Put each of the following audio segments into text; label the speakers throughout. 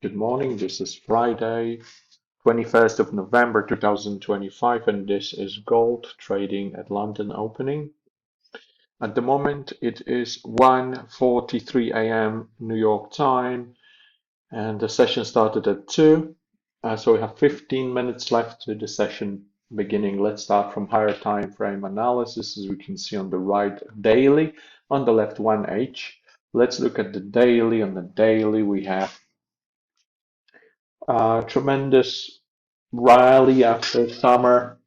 Speaker 1: Good morning. This is Friday, 21st of November 2025, and this is gold trading at London opening. At the moment, it is 1:43 a.m. New York time, and the session started at 2. So we have 15 minutes left to the session beginning. Let's start from higher time frame analysis, as we can see on the right, daily, on the left, 1H. Let's look at the daily. On the daily, we have tremendous rally after summer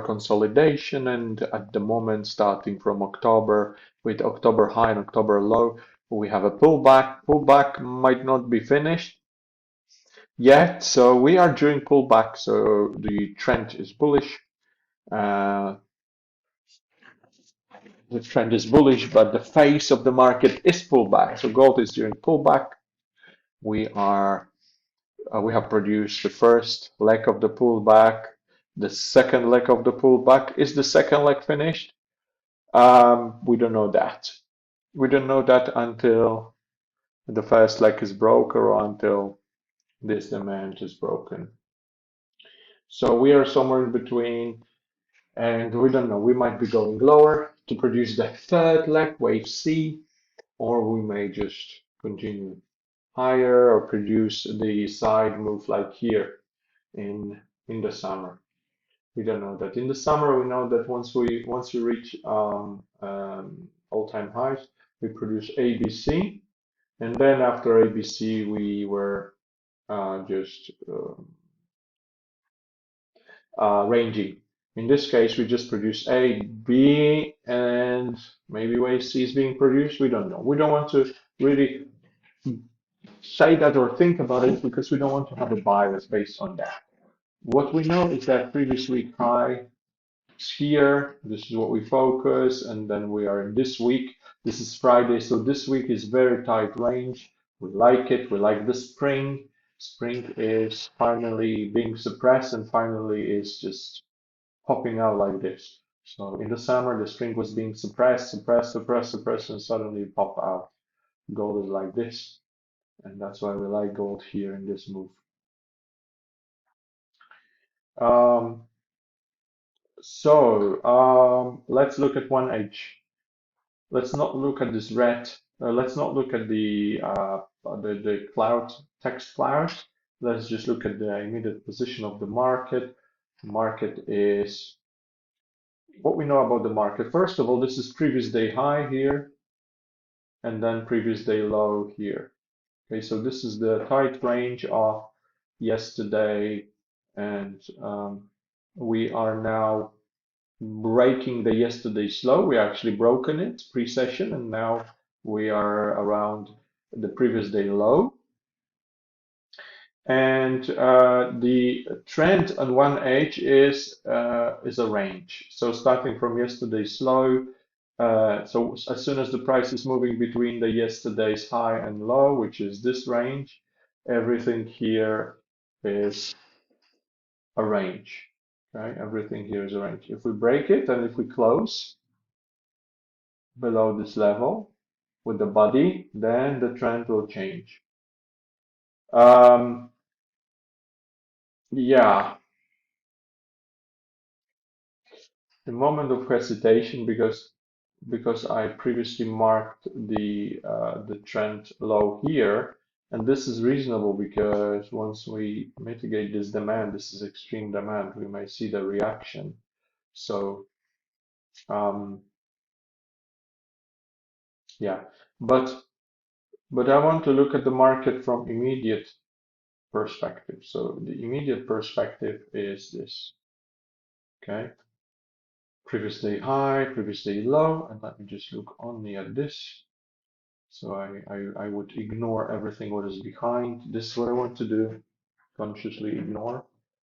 Speaker 1: consolidation, and at the moment, starting from October, with October high and October low, we have a pullback. Pullback might not be finished yet, so we are during pullback, so the trend is bullish. Uh, the trend is bullish, but the face of the market is pullback. So gold is during pullback. We are we have produced the first leg of the pullback. The second leg of the pullback. Is the second leg finished? We don't know that. We don't know that until the first leg is broken or until this demand is broken. So we are somewhere in between, and we don't know. We might be going lower to produce the third leg, wave C, or we may just continue higher or produce the side move like here in the summer. We don't know that. In the summer, we know that once we reach all-time highs, we produce ABC, and then after ABC, we were just ranging. In this case, we just produce A, B, and maybe wave C is being produced. We don't know. We don't want to really say that or think about it because we don't want to have a bias based on that. What we know is that previous week high here. This is what we focus, and then we are in this week. This is Friday, so this week is very tight range. We like it. We like the spring. Spring is finally being suppressed and finally is just popping out like this. So in the summer, the spring was being suppressed, and suddenly pop out. Gold is like this, and that's why we like gold here in this move. Um, let's look at 1H. Let's not look at this red. Let's not look at the cloud text cloud. Let's just look at the immediate position of the market. The market is what we know about the market. First of all, this is previous day high here, and then previous day low here. Okay, so this is the tight range of yesterday, and we are now breaking the yesterday's low. We actually broken it pre-session, and now we are around the previous day low. And the trend on 1H is a range. So starting from yesterday's low, so as soon as the price is moving between the yesterday's high and low, which is this range, everything here is a range. Okay, everything here is a range. If we break it and if we close below this level with the body, then the trend will change. Um, yeah, the moment of hesitation because I previously marked the trend low here, and this is reasonable because once we mitigate this demand, this is extreme demand, we may see the reaction. So um, yeah, but I want to look at the market from immediate perspective. So the immediate perspective is this. Okay, previous day high, previous day low, and let me just look only at this. So I would ignore everything what is behind. This is what I want to do, consciously ignore,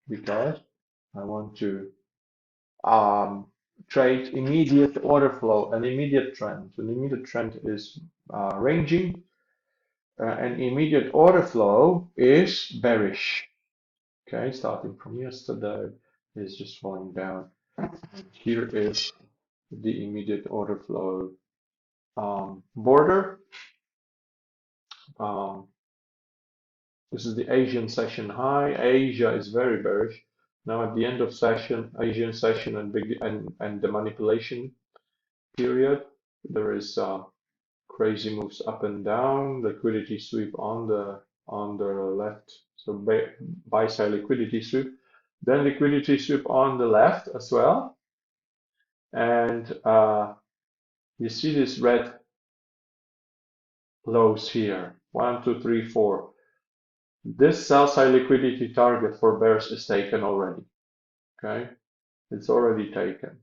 Speaker 1: because I want to um, trade immediate order flow, an immediate trend. An immediate trend is ranging, and immediate order flow is bearish. Okay, starting from yesterday is just falling down. And here is the immediate order flow border. Um, this is the Asian session high. Asia is very bearish. Now at the end of session, Asian session and the manipulation period, there is crazy moves up and down, liquidity sweep on the left, so buy side liquidity sweep, then liquidity sweep on the left as well, and you see these red lows here, 1, 2, 3, 4. This sell side liquidity target for bears is taken already. Okay, it's already taken.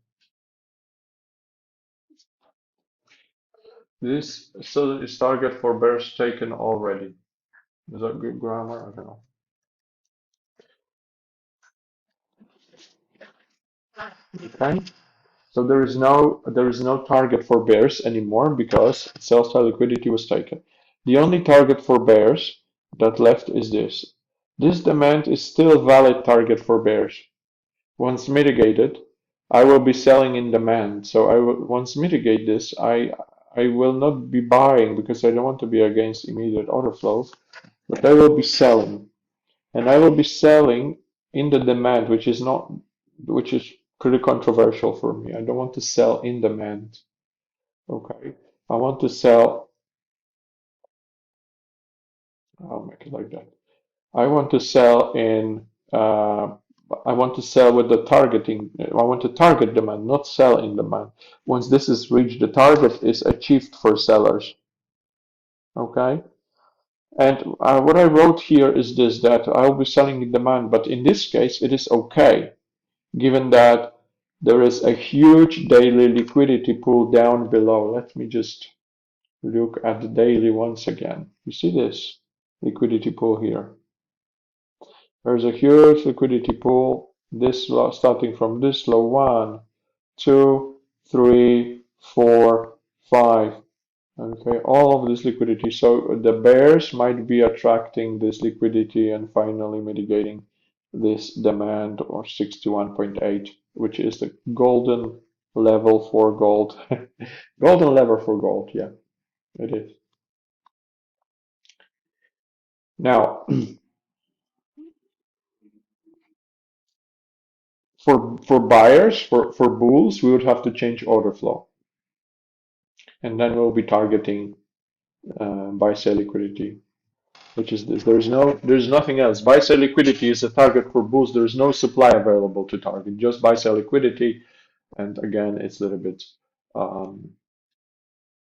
Speaker 1: This so is target for bears taken already. Is that good grammar? I don't know. Okay. So there is no target for bears anymore because sell side liquidity was taken. The only target for bears that left is this. This demand is still valid target for bears. Once mitigated, I will be selling in demand. So I will once mitigate this, I will not be buying because I don't want to be against immediate order flow, but I will be selling. And I will be selling in the demand, which is pretty controversial for me. I don't want to sell in demand. Okay. I want to sell, I'll make it like that. I want to sell in, I want to sell with the targeting. I want to target demand, not sell in demand. Once this is reached, the target is achieved for sellers. Okay. And what I wrote here is this, that I'll be selling in demand, but in this case, it is okay, given that there is a huge daily liquidity pool down below. Let me just look at the daily once again. You see this liquidity pool here. There's a huge liquidity pool, this low, starting from this low, 1, 2, 3, 4, 5. Okay, all of this liquidity. So the bears might be attracting this liquidity and finally mitigating this demand or 61.8, which is the golden level for gold. Golden level for gold, yeah, it is. Now, for buyers, for bulls, we would have to change order flow, and then we'll be targeting buy sell liquidity, which is this. There's nothing else. Buy sell liquidity is a target for bulls. There's no supply available to target. Just buy sell liquidity, and again, it's a little bit. Um,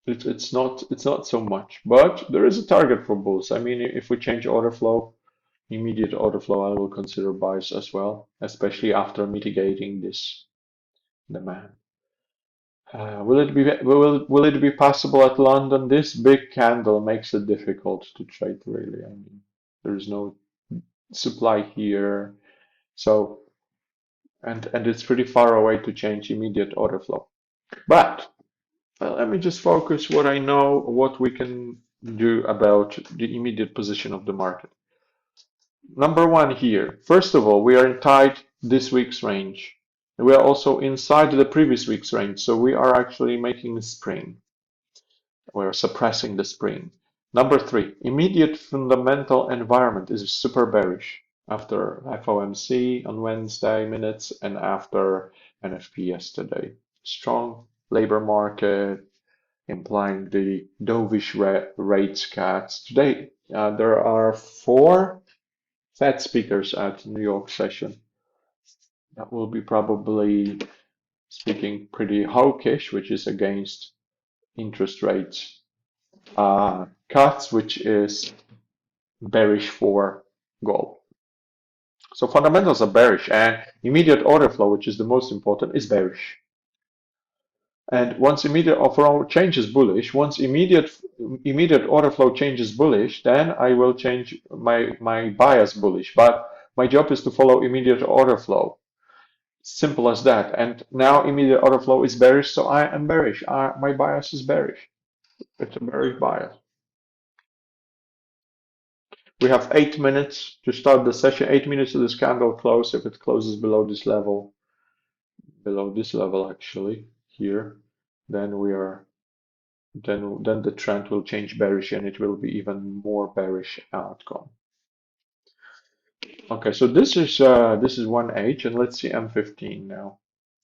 Speaker 1: it's not so much, but there is a target for bulls. I mean, if we change order flow, immediate order flow, I will consider buys as well, especially after mitigating this demand. Will it be possible at London? This big candle makes it difficult to trade, really. I mean, there is no supply here, so and it's pretty far away to change immediate order flow. But let me just focus what I know, what we can do about the immediate position of the market. Number one here, first of all, we are inside this week's range. We are also inside the previous week's range, so we are actually making a spring. We're suppressing the spring. Number three, immediate fundamental environment is super bearish after FOMC on Wednesday minutes and after NFP yesterday. Strong labor market, implying the dovish rates cuts. Today, there are 4 Fed speakers at New York session. That will be probably speaking pretty hawkish, which is against interest rates cuts, which is bearish for gold. So fundamentals are bearish, and immediate order flow, which is the most important, is bearish. And once immediate order flow changes bullish, once immediate order flow changes bullish, then I will change my bias bullish. But my job is to follow immediate order flow. Simple as that. And now immediate order flow is bearish, so I am bearish. My bias is bearish. It's a bearish bias. We have 8 minutes to start the session. 8 minutes to this candle close. If it closes below this level actually here, then we are then the trend will change bearish and it will be even more bearish outcome. Okay, so this is 1H, and let's see M15 now,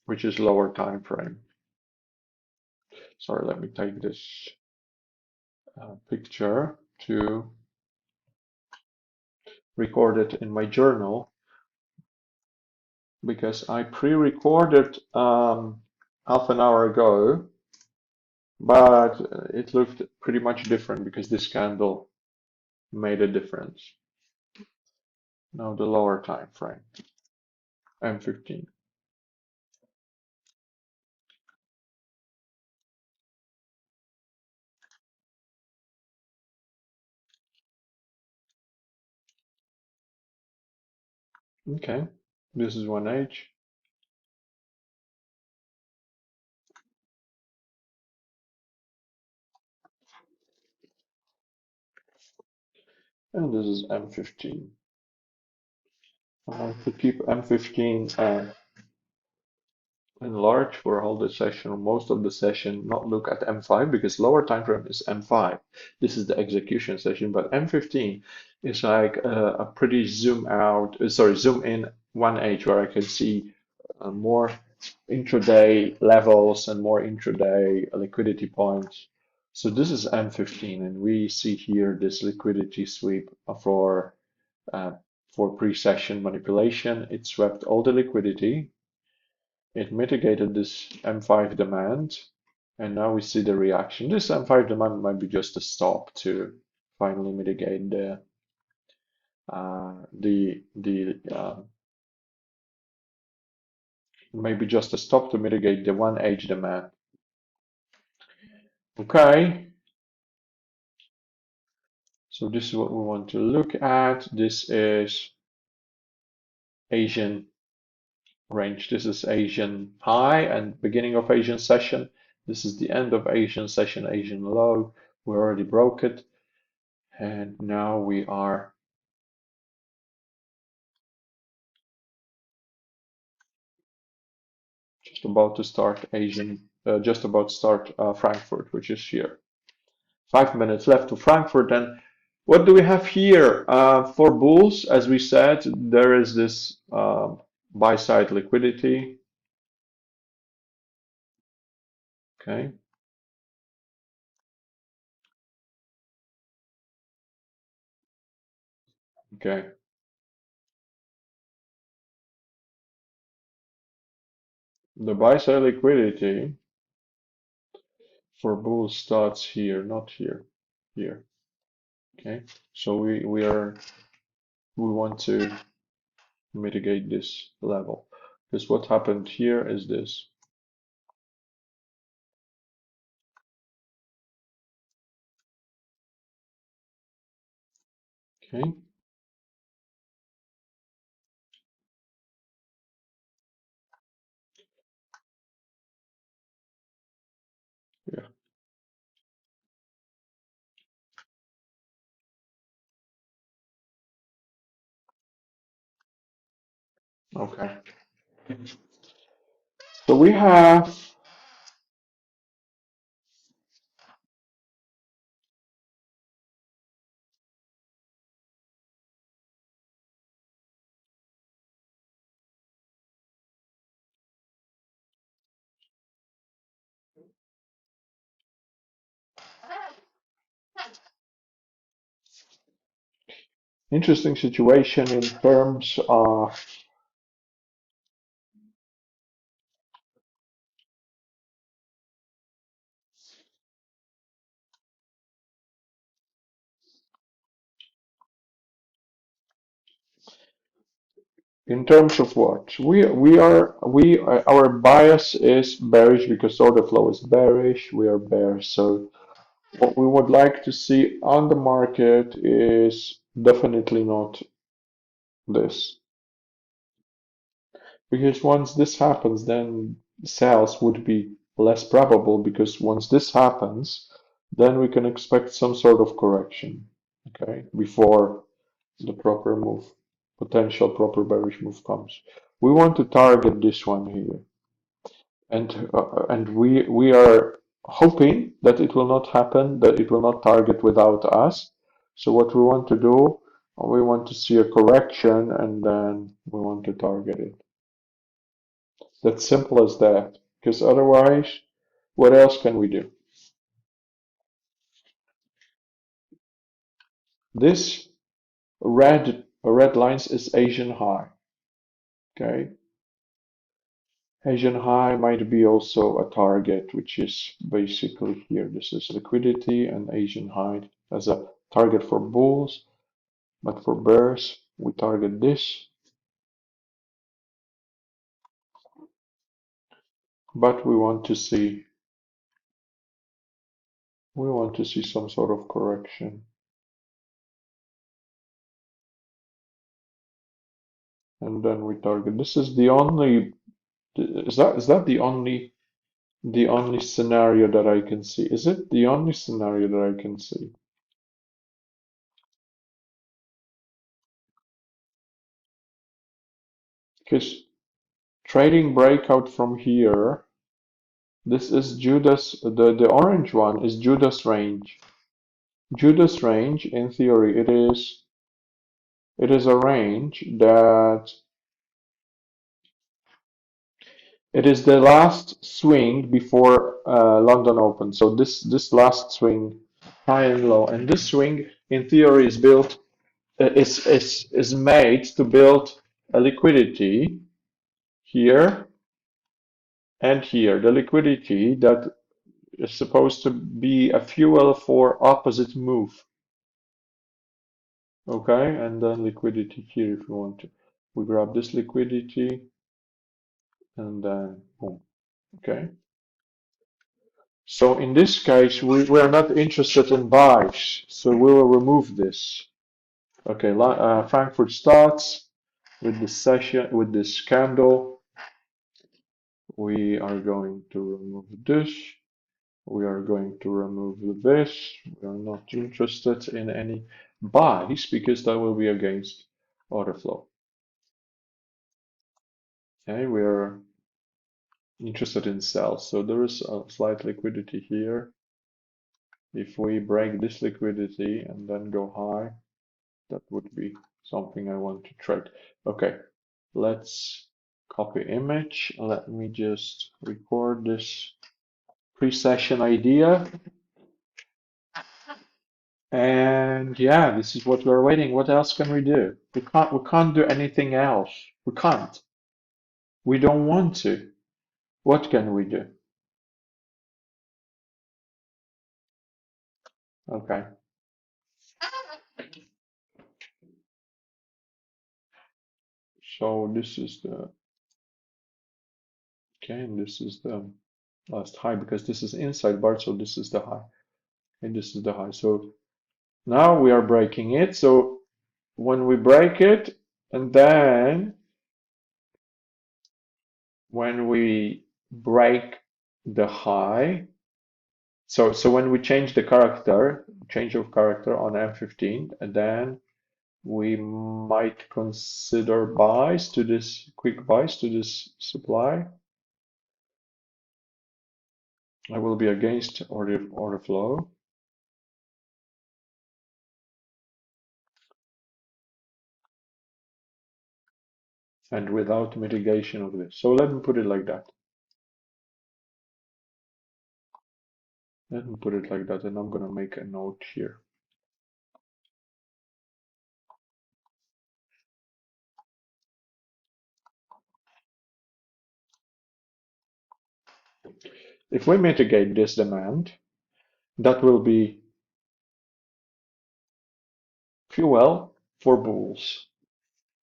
Speaker 1: which is lower time frame. Sorry, let me take this picture to record it in my journal because I pre-recorded half an hour ago, but it looked pretty much different because this candle made a difference. Now the lower time frame, M15. Okay, this is 1H. And this is M15. I like to keep M15 enlarged for all the session or most of the session, not look at M5 because lower time frame is M5. This is the execution session, but M15 is like a pretty zoom out, sorry, zoom in 1H where I can see more intraday levels and more intraday liquidity points. So this is M15, and we see here this liquidity sweep uh, for pre-session manipulation. It swept all the liquidity. It mitigated this M5 demand, and now we see the reaction. This M5 demand might be just a stop to finally mitigate the maybe just a stop to mitigate the 1H demand. Okay, so this is what we want to look at. This is Asian range. This is Asian high and beginning of Asian session. This is the end of Asian session, Asian low. We already broke it. And now we are just about to start Frankfurt, which is here. 5 minutes left to Frankfurt. And what do we have here? For bulls, as we said, there is this buy side liquidity. Okay. Okay. The buy side liquidity for bulls starts here, not here, here. Okay. So we want to mitigate this level. Because what happened here is this. Okay. Yeah. Okay. So we have interesting situation in terms of what we our bias is bearish because order flow is bearish. We are bearish. So what we would like to see on the market is definitely not this. Because once this happens, then sales would be less probable because once this happens, then we can expect some sort of correction, okay, before the proper move, potential proper bearish move comes. We want to target this one here, and we are hoping that it will not happen, that it will not target without us. So what we want to do, we want to see a correction and then we want to target it. That's simple as that. Because otherwise, what else can we do? This red lines is Asian high. Okay. Asian high might be also a target, which is basically here. This is liquidity and Asian high as a target for bulls, but for bears, we target this. But we want to see some sort of correction. And then we target. This is the only, is that the only scenario that I can see? Is it the only scenario that I can see? Because trading breakout from here, this is Judas, the orange one is Judas range. Judas range, in theory, it is a range that it is the last swing before London Open. So this last swing, high and low, and this swing, in theory, is built is made to build a liquidity here and here. The liquidity that is supposed to be a fuel for opposite move. Okay, and then liquidity here if you want to. We grab this liquidity and then boom. Okay. So in this case, we are not interested in buys, so we will remove this. Okay, Frankfurt starts with this session, with this candle. We are going to remove this. We are going to remove this. We are not interested in any buys because that will be against order flow. Okay, we are interested in sells. So there is a slight liquidity here. If we break this liquidity and then go high, that would be something I want to trade. Okay, let's copy image. Let me just record this pre-session idea. And yeah, this is what we're waiting. What else can we do? We can't do anything else. We can't. We don't want to. What can we do? Okay. So this is the okay, and this is the last high because this is inside bar, so this is the high. And this is the high. So now we are breaking it. So when we break it, and then when we break the high, so when we change the character, change of character on M15, and then we might consider buys to this, quick buys to this supply. I will be against order flow. And without mitigation of this. So let me put it like that. Let me put it like that, and I'm going to make a note here. If we mitigate this demand, that will be fuel for bulls,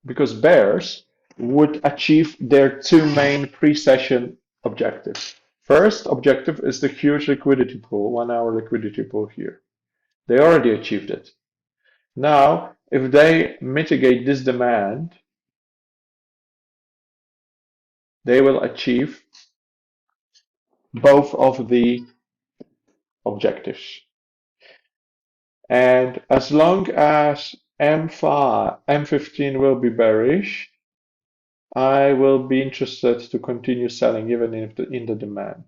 Speaker 1: because bears would achieve their two main pre-session objectives. First objective is the huge liquidity pool, 1 hour liquidity pool here. They already achieved it. Now, if they mitigate this demand, they will achieve both of the objectives. And as long as M5, M15 will be bearish, I will be interested to continue selling even in the demand.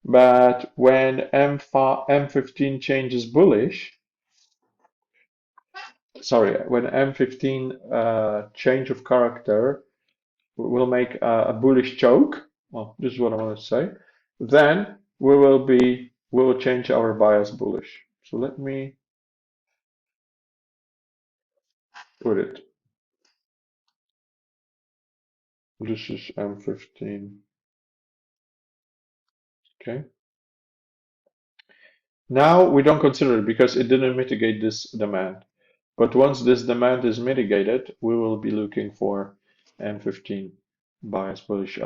Speaker 1: But when M15 changes bullish, sorry, when M15 change of character will make a bullish choke, well, this is what I want to say, then we will change our bias bullish. So let me put it. This is M15. Okay. Now we don't consider it because it didn't mitigate this demand. But once this demand is mitigated, we will be looking for M15 bias bullish.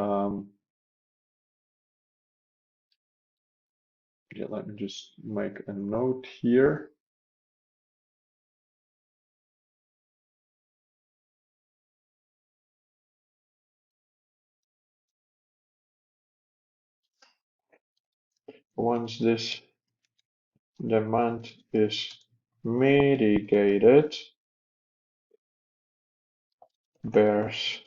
Speaker 1: Yeah, let me just make a note here. Once this demand is mitigated, bears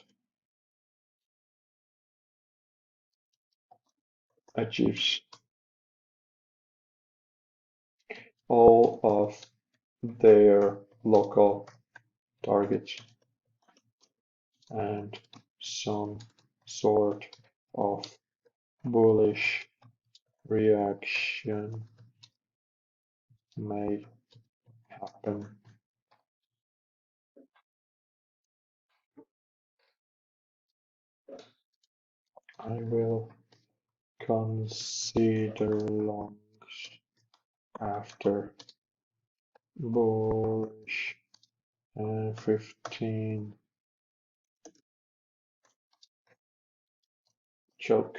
Speaker 1: achieves all of their local targets and some sort of bullish reaction may happen. I will consider longs after bullish and 15 choke.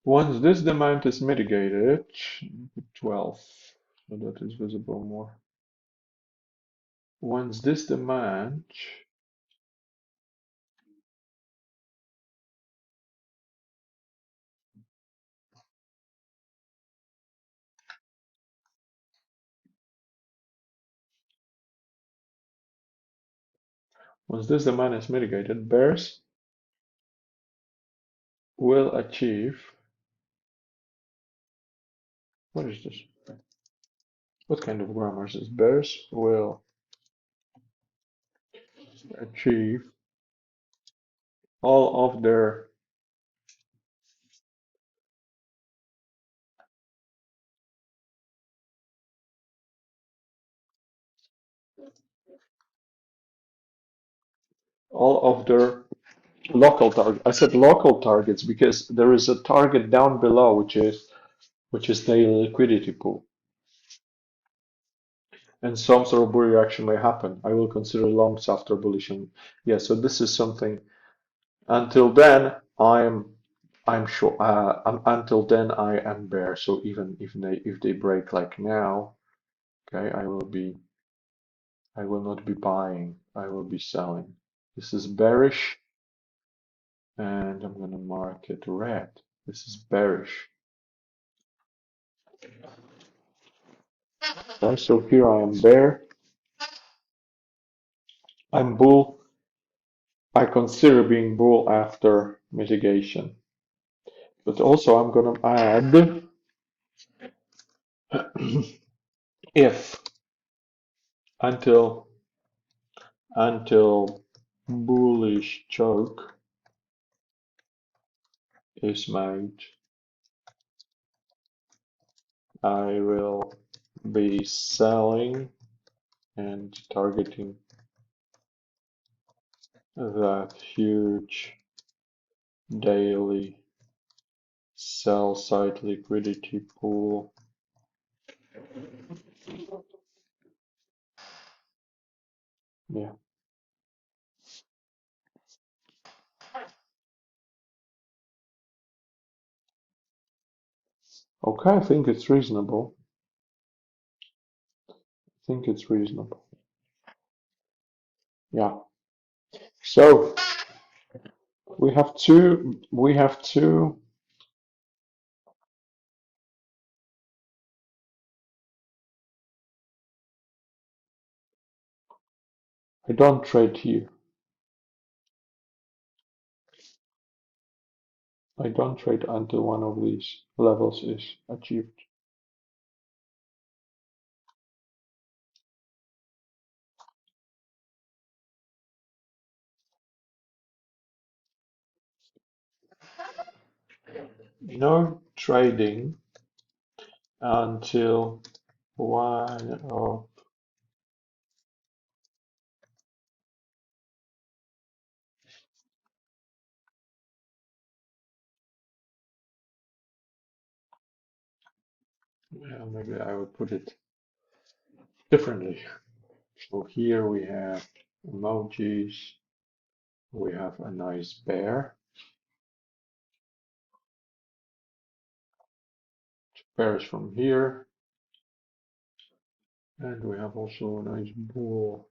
Speaker 1: Once this demand is mitigated, 12, so that is visible more. Once this demand once this demand is mitigated, bears will achieve, what is this? What kind of grammar is this? Bears will achieve all of their local target. I said local targets because there is a target down below, which is the liquidity pool, and some sort of bull reaction may happen. I will consider longs after bullish, and yeah. So this is something. Until then, I'm sure. Until then, I am bear. So even if they break like now, okay, I will not be buying. I will be selling. This is bearish, and I'm gonna mark it red. This is bearish. Okay, so here I am bear. I'm bull. I consider being bull after mitigation. But also I'm gonna add if until bullish choke is made, I will be selling and targeting that huge daily sell side liquidity pool. Yeah. Okay, I think it's reasonable. think it's reasonable. Yeah. So we have two. I don't trade here. I don't trade until one of these levels is achieved. No trading until one of well, maybe I will put it differently. So here we have emojis. We have a nice bear. Bears from here. And we have also a nice bull.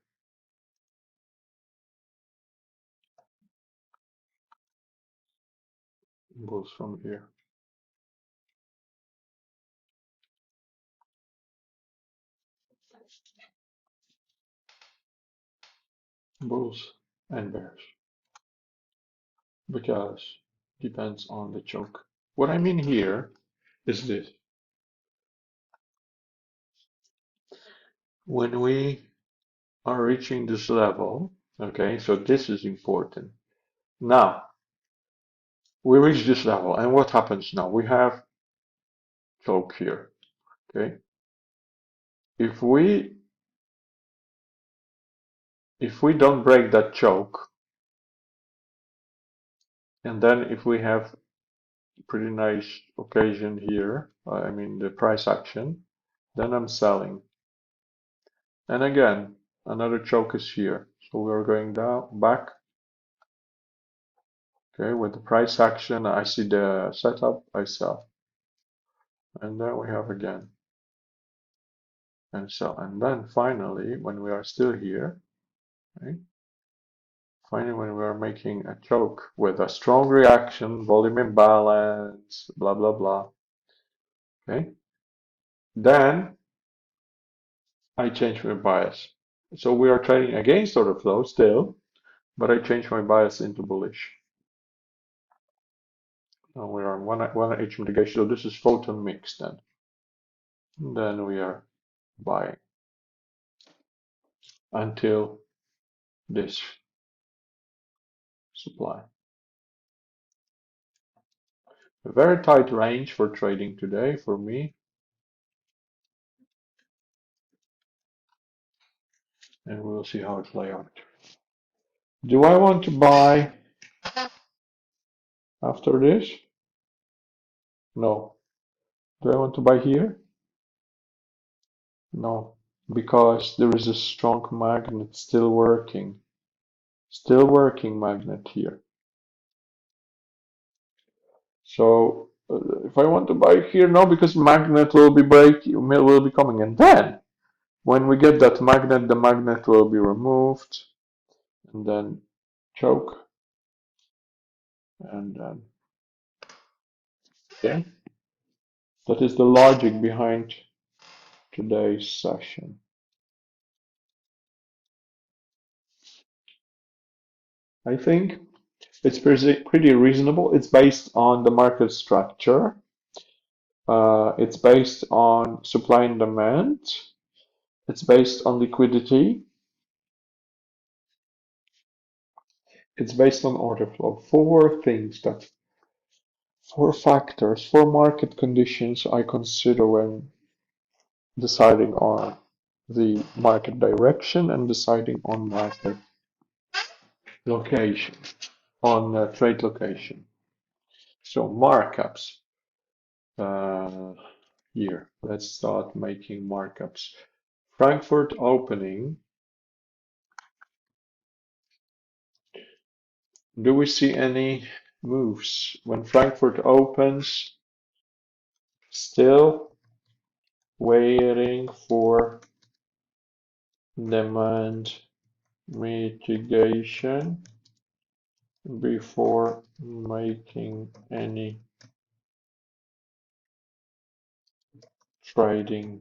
Speaker 1: Bulls from here. Bulls and bears. Because depends on the choke. What I mean here is this. When we are reaching this level, okay, so this is important. Now, we reach this level, and what happens now? We have choke here, okay? If we don't break that choke, and then if we have pretty nice occasion here, I mean the price action, then I'm selling. And again, another choke is here. So we're going down, back. Okay, with the price action, I see the setup, I sell. And then we have again, and sell. And then finally, when we are still here, okay, finally when we are making a choke with a strong reaction, volume imbalance, blah, blah, blah, okay, then I change my bias. So we are trading against order flow still, but I change my bias into bullish. Now we are on one H mitigation, so this is photon mix then. And then we are buying until this supply. A very tight range for trading today for me. And we'll see how it plays out. Do I want to buy after this? No. Do I want to buy here? No. Because there is a strong magnet still working. Still working magnet here. So if I want to buy here, no, because magnet will be will be coming, and then when we get that magnet, the magnet will be removed, and then choke, and then yeah, that is the logic behind today's session. I think it's pretty reasonable. It's based on the market structure. It's based on supply and demand. It's based on liquidity. It's based on order flow. Four factors, four market conditions I consider when deciding on the market direction and deciding on market location, on trade location. So markups. Here, let's start making markups. Frankfurt opening. Do we see any moves when Frankfurt opens? Still waiting for demand mitigation before making any trading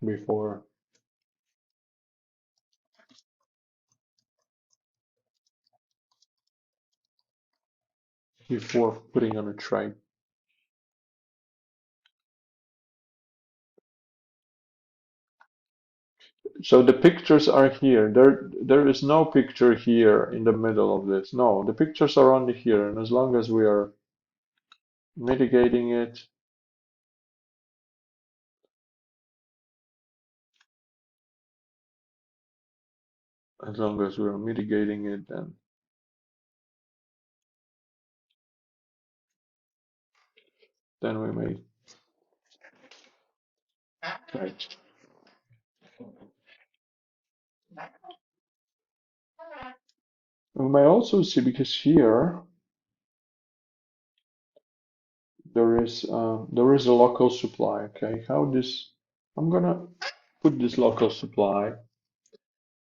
Speaker 1: before putting on a trade. So the pictures are here. There is no picture here in the middle of this. No, the pictures are only here, and as long as we are mitigating it, as long as we are mitigating it, then we may right. We may also see because here there is a local supply. Okay, how this? I'm gonna put this local supply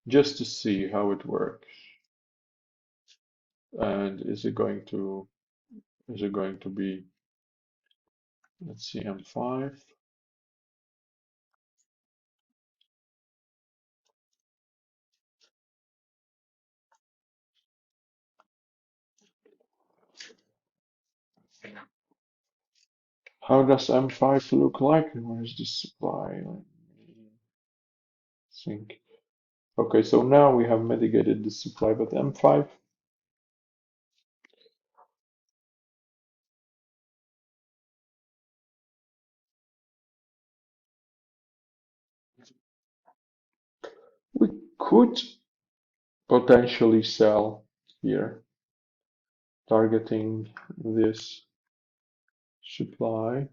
Speaker 1: just to see how it works. And is it going to be, let's see, M5. How does M5 look like? Where's the supply? Let me think. Okay, so now we have mitigated the supply, but M5, we could potentially sell here, targeting this supply.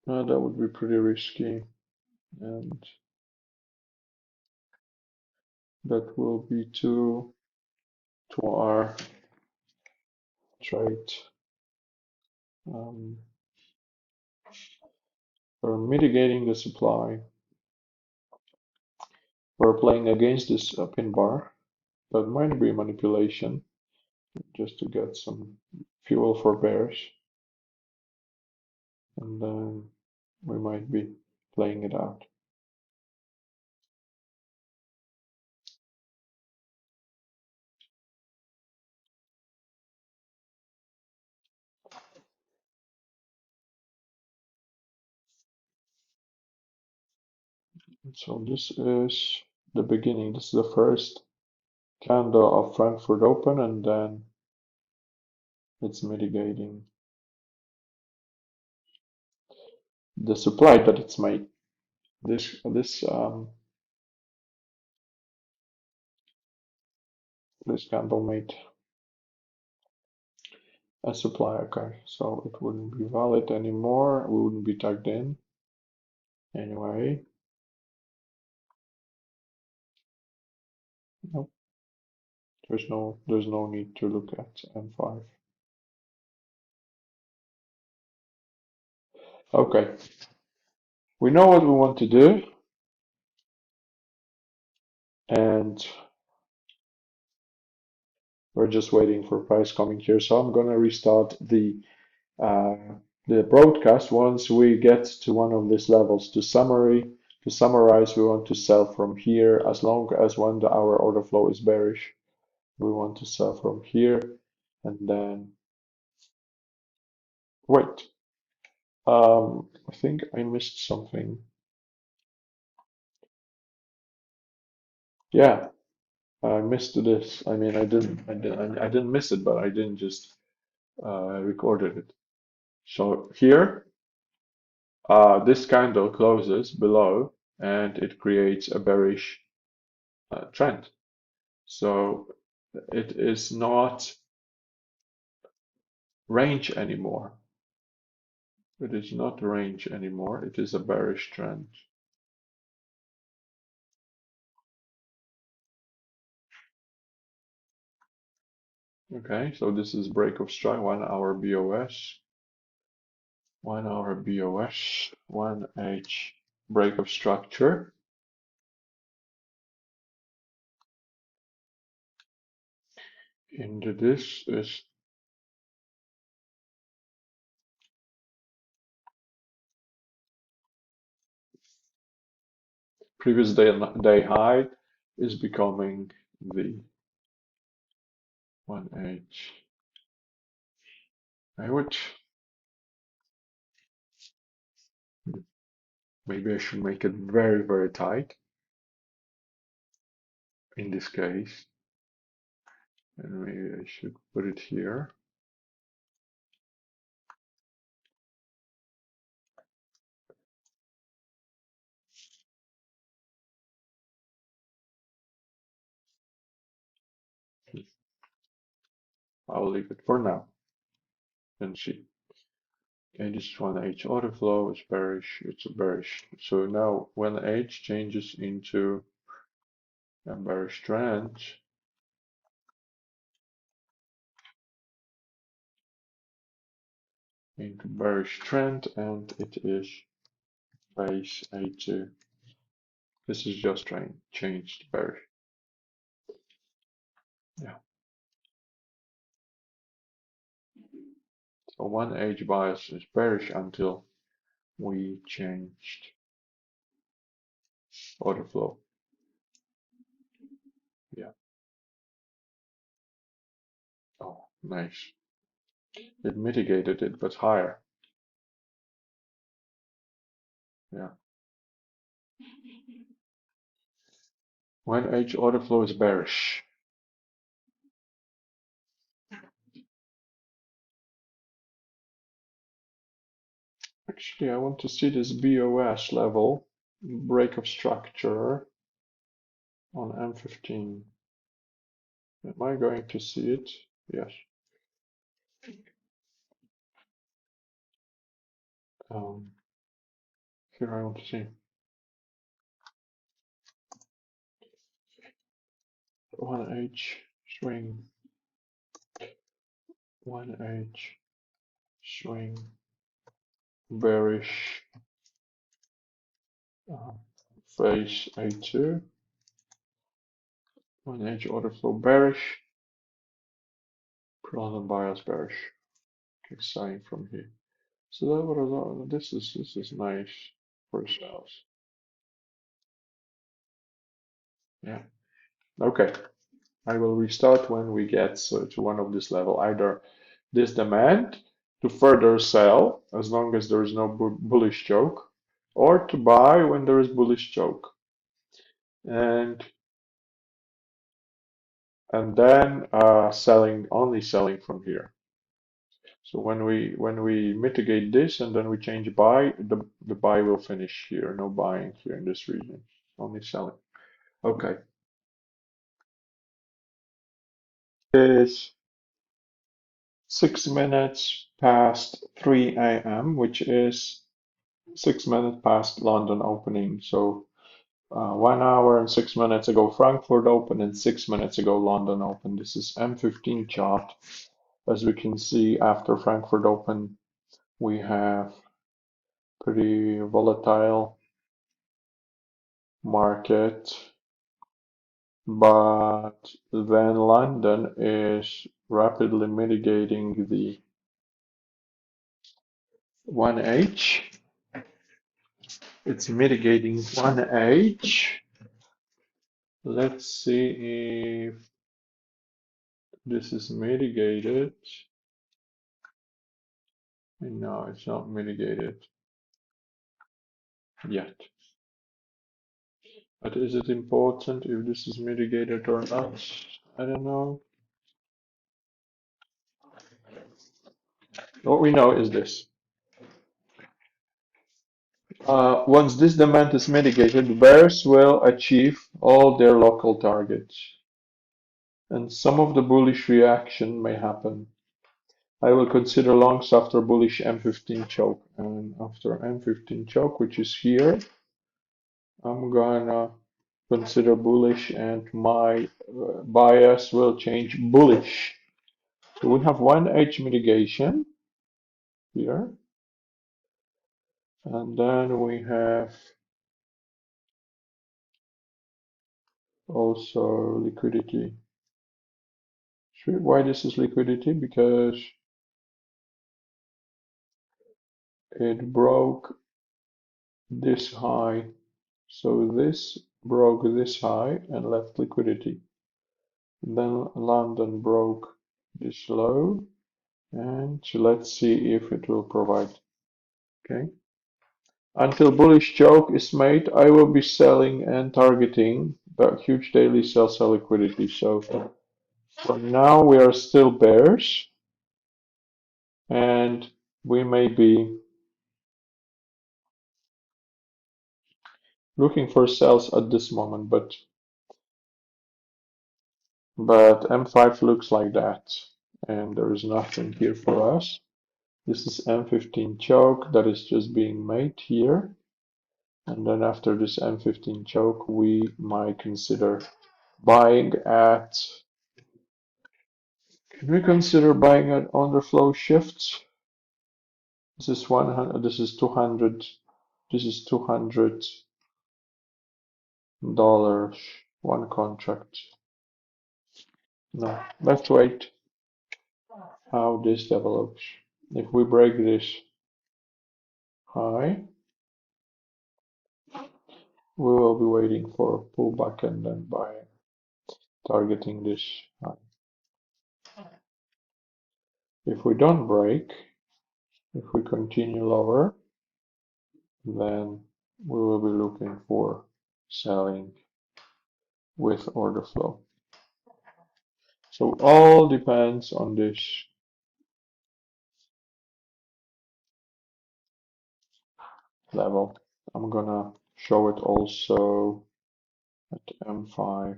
Speaker 1: That would be pretty risky, and that will be to our trade. We're mitigating the supply. We're playing against this pin bar. That might be manipulation, just to get some fuel for bears, and then we might be playing it out. So this is the beginning. This is the first candle of Frankfurt Open, and then it's mitigating the supply that it's made. This candle made a supply. Okay, so it wouldn't be valid anymore. We wouldn't be tagged in anyway. Nope. There's no need to look at M5. Okay, we know what we want to do, and we're just waiting for price coming here. So I'm gonna restart uh, the broadcast once we get to one of these levels. To summarize, we want to sell from here as long as when our order flow is bearish. We want to sell from here, and then wait. I think I missed something. Yeah, I missed this. I mean, I didn't miss it, but I didn't just recorded it. So here, this candle closes below, and it creates a bearish trend. So it is not range anymore. It is not range anymore. It is a bearish trend. Okay, so this is break of strike, 1 hour BOS, 1 hour BOS, 1H break of structure. Into this is previous day high is becoming the 1H. Which maybe I should make it very, very tight in this case. And maybe I should put it here. I'll leave it for now and see. Okay, this 1H order flow is bearish, it's a bearish. So now when H changes into a bearish trend, and it is phase A2. This is just changed bearish. Yeah. So 1H bias is bearish until we changed order flow. Yeah. Oh, nice. It mitigated it, but higher. Yeah. 1H order flow is bearish. Actually, I want to see this BOS level, break of structure on M15. Am I going to see it? Yes. Um, Here I want to see 1H swing, 1H swing, bearish, uh, phase A2, 1H order flow bearish, London bias bearish. Okay, sign from here. So that was this is nice for sales. Yeah. Okay. I will restart when we get to one of this level, either this demand to further sell as long as there is no bullish choke, or to buy when there is bullish choke, and then only selling from here. So when we mitigate this and then we change buy, the buy will finish here. No buying here in this region, only selling. Okay. Is 6 minutes past 3 a.m., which is 6 minutes past London opening. So 1 hour and 6 minutes ago Frankfurt open, and 6 minutes ago London open. This is M15 chart. As we can see, after Frankfurt open, we have pretty volatile market, but then London is rapidly mitigating the 1H. It's mitigating 1H. Let's see if this is mitigated. No, it's not mitigated yet. But is it important if this is mitigated or not? I don't know. What we know is this. Once this demand is mitigated, bears will achieve all their local targets. And some of the bullish reaction may happen. I will consider longs after bullish M15 choke. And after M15 choke, which is here, I'm gonna consider bullish, and my bias will change bullish So we have one edge mitigation here, and then we have also liquidity. Why this is liquidity? Because it broke this high. So this broke this high and left liquidity. And then London broke this low, and let's see if it will provide. Okay. Until bullish choke is made, I will be selling and targeting the huge daily sell liquidity. So for now, we are still bears, and we may be looking for sells at this moment, but M5 looks like that, and there is nothing here for us. This is M15 choke that is just being made here, and then after this M15 choke, we might consider buying at. Can we consider buying at underflow shifts? This is 100. This is 200. This is $200 one contract. No, let's wait how this develops. If we break this high, we will be waiting for a pullback and then buying, targeting this high. If we don't break, if we continue lower, then we will be looking for selling with order flow. So all depends on this level. I'm gonna show it also at M5.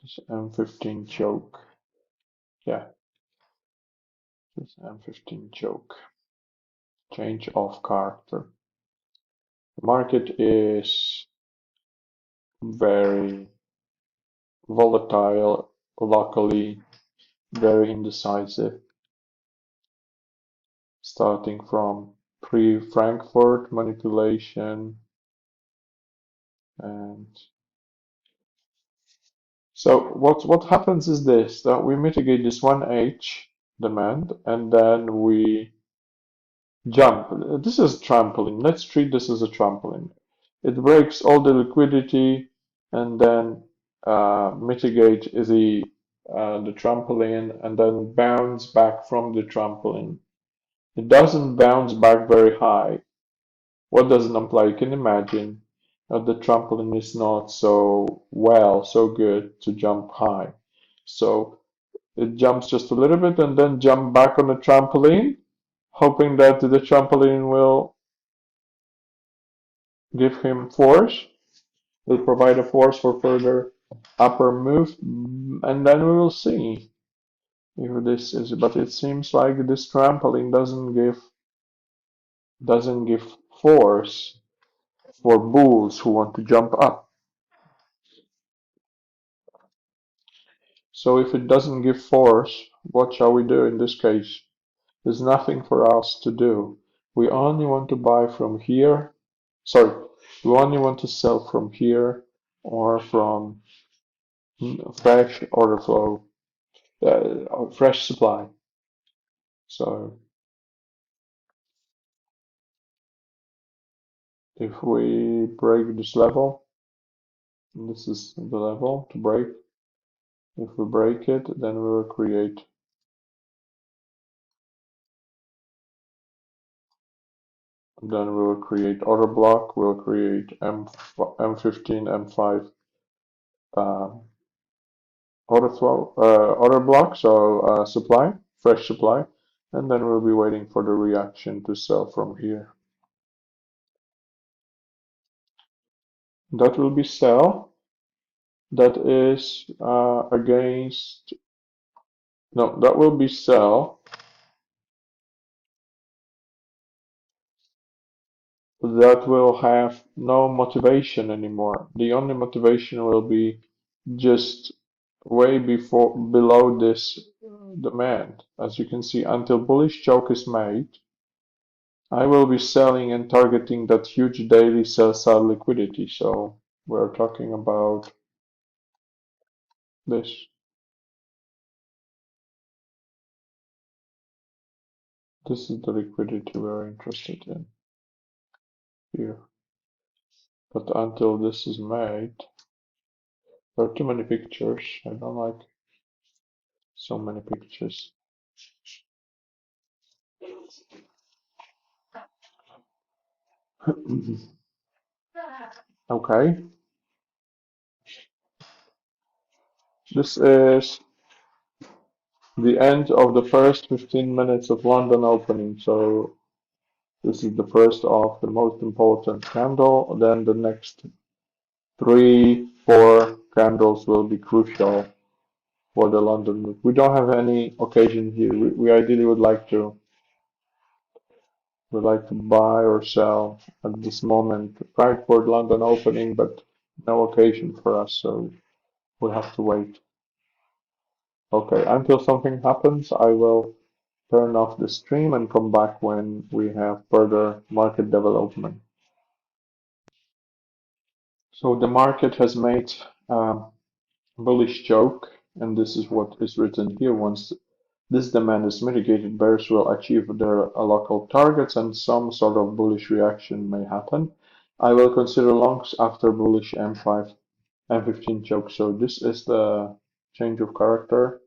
Speaker 1: This is M15 choke. Yeah, this M15 choke. Change of character. The market is very volatile, locally very indecisive, starting from pre-Frankfurt manipulation, and so what happens is this, that we mitigate this 1H demand and then we jump. This is trampoline. Let's treat this as a trampoline. It breaks all the liquidity and then mitigate the trampoline and then bounce back from the trampoline. It doesn't bounce back very high. What does it imply? You can imagine that the trampoline is not so good to jump high. So it jumps just a little bit and then jump back on the trampoline, hoping that the trampoline will give him force, will provide a force for further upper move, and then we will see if this is. But it seems like this trampoline doesn't give force for bulls who want to jump up. So if it doesn't give force, what shall we do in this case? There's nothing for us to do. We only want to buy from here. Sorry, we only want to sell from here or from fresh order flow, fresh supply. So if we break this level, this is the level to break. If we break it, then we will create order block. We'll create M15, M5 order flow, order block. So supply, fresh supply, and then we'll be waiting for the reaction to sell from here. That will be sell. That is against. No, that will be sell that will have no motivation anymore. The only motivation will be just way before below this demand. As you can see, until bullish choke is made, I will be selling and targeting that huge daily sell side liquidity. So we're talking about this. This is the liquidity we're interested in here. But until this is made, there are too many pictures. I don't like so many pictures. Okay, this is the end of the first 15 minutes of London opening. So this is the first of the most important candle. Then the next three, four candles will be crucial for the London move. We don't have any occasion here. We ideally would like to buy or sell at this moment, right for London opening, but no occasion for us, so we'll have to wait. Okay, until something happens, I will turn off the stream and come back when we have further market development. So the market has made a bullish joke, and this is what is written here. Once this demand is mitigated, bears will achieve their local targets and some sort of bullish reaction may happen. I will consider longs after bullish M5, M15 choke. So this is the change of character.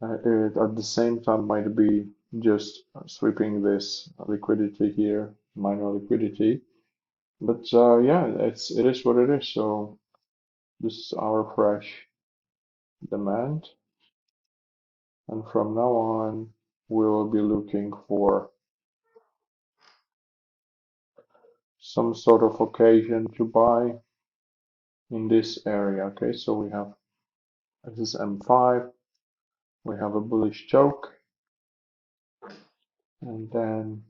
Speaker 1: It at the same time might be just sweeping this liquidity here, minor liquidity. But yeah, it is what it is. So this is our fresh demand, and from now on we will be looking for some sort of occasion to buy in this area. Okay, so we have this is M5, we have a bullish choke, and then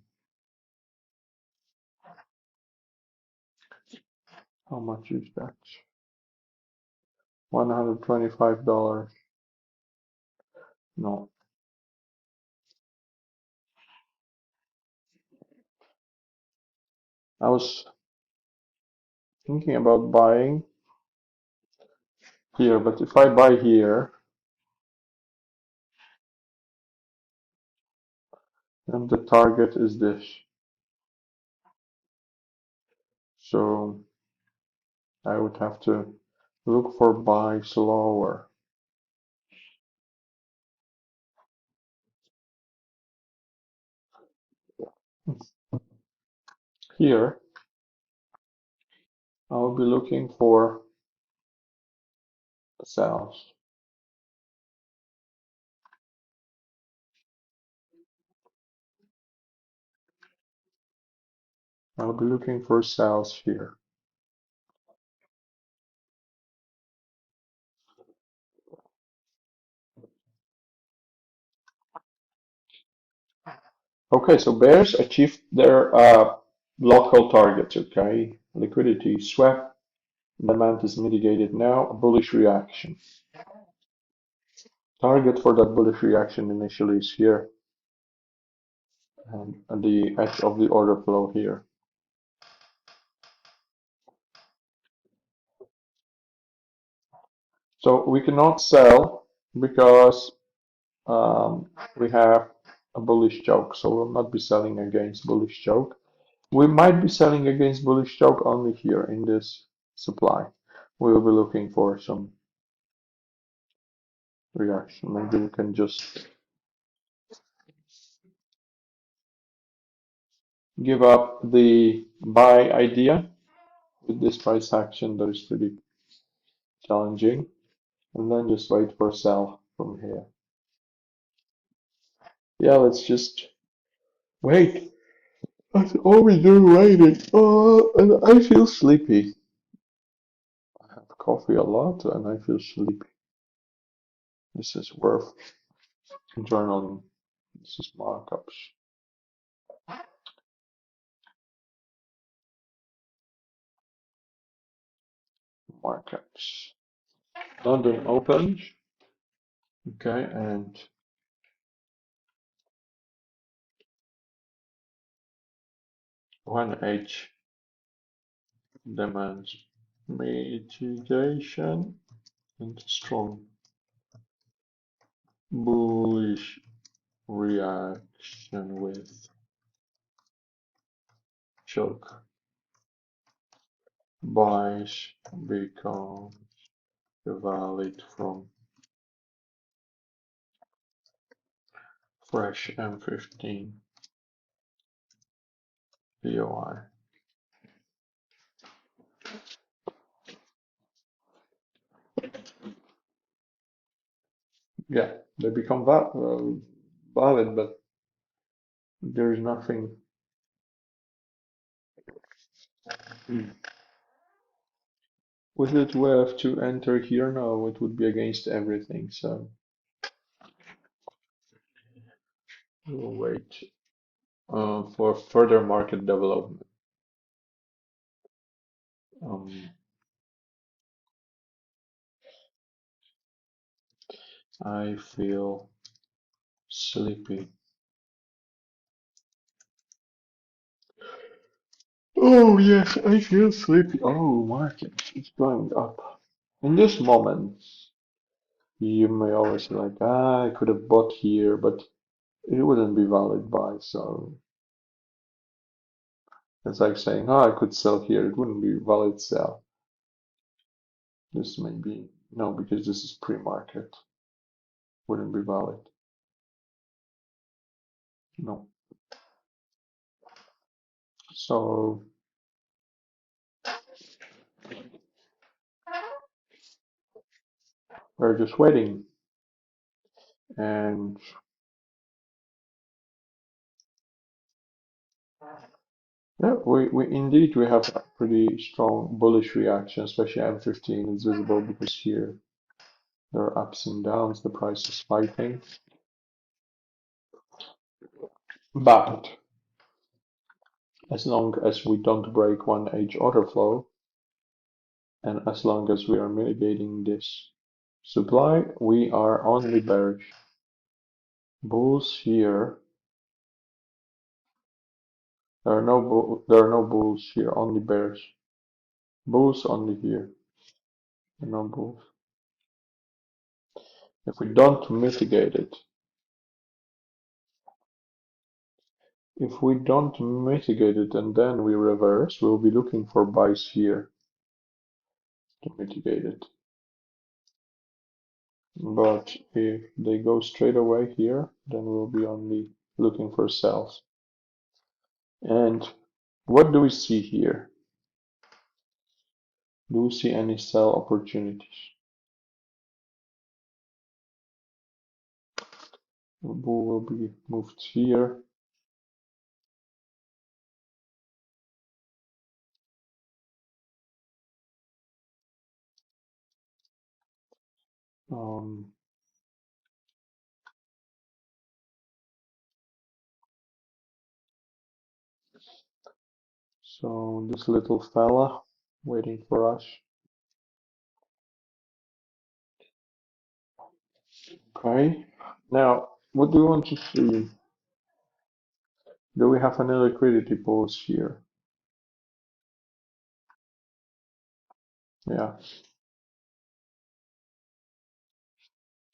Speaker 1: how much is that? $125. No, I was thinking about buying here, but if I buy here, then the target is this. So I would have to look for buys lower. Here, I'll be looking for sells. I'll be looking for sells here. Okay, so bears achieved their local targets. Okay, liquidity swept, demand is mitigated now. A bullish reaction. Target for that bullish reaction initially is here, and at the edge of the order flow here. So we cannot sell because we have a bullish choke, so we'll not be selling against bullish choke. We might be selling against bullish choke only here in this supply. We will be looking for some reaction. Maybe we can just give up the buy idea with this price action that is pretty challenging, and then just wait for sell from here. Yeah, let's just wait. That's all we do, waiting. Oh, and I feel sleepy. I have coffee a lot and I feel sleepy. This is worth journaling. This is markups. markets. London opened, okay, and 1H demands mitigation and strong bullish reaction with choke buys become valid from fresh M15 POI. Yeah, they become valid, but there's nothing. With it, we have to enter here now. It would be against everything, so we'll wait for further market development. Um, I feel sleepy. Oh yes, I feel sleepy. Oh, market is going up. In this moment, you may always be like, ah, I could have bought here, but it wouldn't be valid buy. So it's like saying, oh, I could sell here. It wouldn't be valid sell. This may be no, because this is pre-market. Wouldn't be valid. No. So we're just waiting, and yeah, we have a pretty strong bullish reaction, especially M15 is visible because here there are ups and downs. The price is fighting, but as long as we don't break 1H order flow, and as long as we are mitigating this supply, we are only bearish. Bulls here. There are no bulls here, only bears. Bulls only here, no bulls. If we don't mitigate it, if we don't mitigate it and then we reverse, we'll be looking for buys here to mitigate it. But if they go straight away here, then we'll be only looking for sells. And what do we see here? Do we see any sell opportunities? The bull will be moved here. Um, so this little fella waiting for us. Okay. Now, what do we want to see? Do we have any liquidity pools here? Yeah.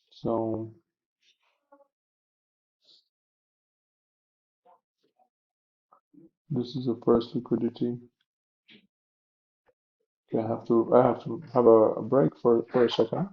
Speaker 1: So this is the first liquidity. Okay, I have to have a break for a second.